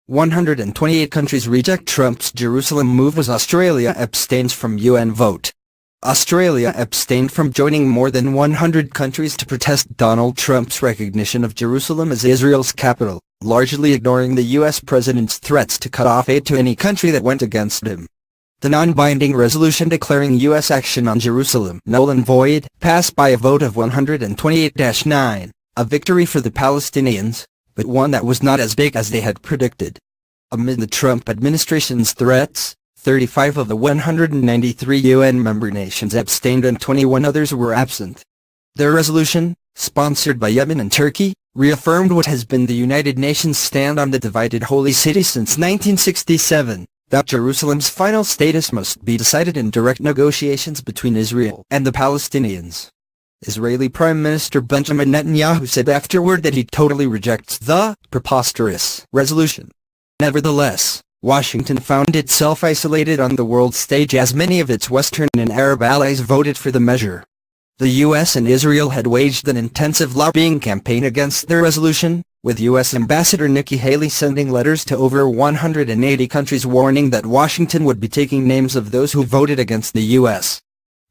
128 countries reject Trump's Jerusalem move as Australia abstains from UN vote. Australia abstained from joining more than 100 countries to protest Donald Trump's recognition of Jerusalem as Israel's capital, largely ignoring the U.S. president's threats to cut off aid to any country that went against him. The non-binding resolution declaring U.S. action on Jerusalem null and void passed by a vote of 128-9, a victory for the Palestinians, but one that was not as big as they had predicted. Amid the Trump administration's threats, 35 of the 193 UN member nations abstained and 21 others were absent. Their resolution, sponsored by Yemen and Turkey, reaffirmed what has been the United Nations stand on the divided Holy City since 1967, that Jerusalem's final status must be decided in direct negotiations between Israel and the Palestinians. Israeli Prime Minister Benjamin Netanyahu said afterward that he totally rejects the preposterous resolution. Nevertheless, Washington found itself isolated on the world stage as many of its Western and Arab allies voted for the measure. The U.S. and Israel had waged an intensive lobbying campaign against their resolution, with U.S. Ambassador Nikki Haley sending letters to over 180 countries warning that Washington would be taking names of those who voted against the U.S.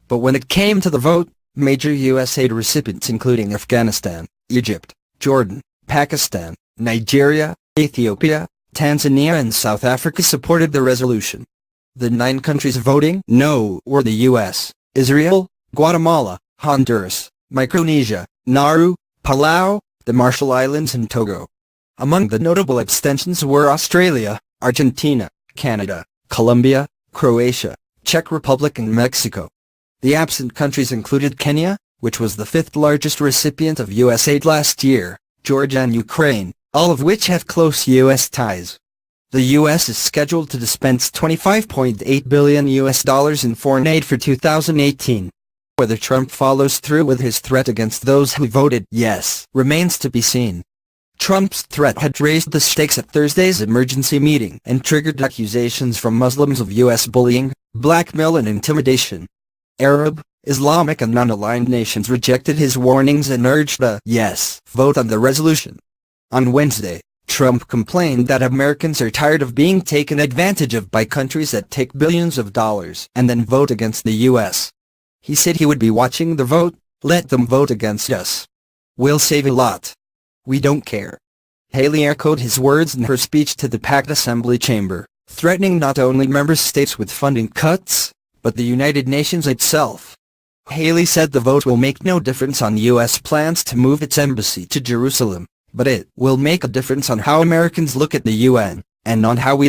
But when it came to the vote, major U.S. aid recipients including Afghanistan, Egypt, Jordan, Pakistan, Nigeria, Ethiopia, Tanzania and South Africa supported the resolution. The 9 countries voting no were the U.S., Israel, Guatemala, Honduras, Micronesia, Nauru, Palau, the Marshall Islands and Togo. Among the notable abstentions were Australia, Argentina, Canada, Colombia, Croatia, Czech Republic and Mexico. The absent countries included Kenya, which was the 5th largest recipient of U.S. aid last year, Georgia and Ukraine, all of which have close U.S. ties. The U.S. is scheduled to dispense $25.8 billion in foreign aid for 2018. Whether Trump follows through with his threat against those who voted yes remains to be seen. Trump's threat had raised the stakes at Thursday's emergency meeting and triggered accusations from Muslims of U.S. bullying, blackmail and intimidation. Arab, Islamic and non-aligned nations rejected his warnings and urged a yes vote on the resolution. On Wednesday, Trump complained that Americans are tired of being taken advantage of by countries that take billions of dollars and then vote against the U.S. He said he would be watching the vote, let them vote against us. We'll save a lot. We don't care. Haley echoed his words in her speech to the packed assembly chamber, threatening not only member states with funding cuts, but the United Nations itself. Haley said the vote will make no difference on U.S. plans to move its embassy to Jerusalem, but it will make a difference on how Americans look at the UN, and on how we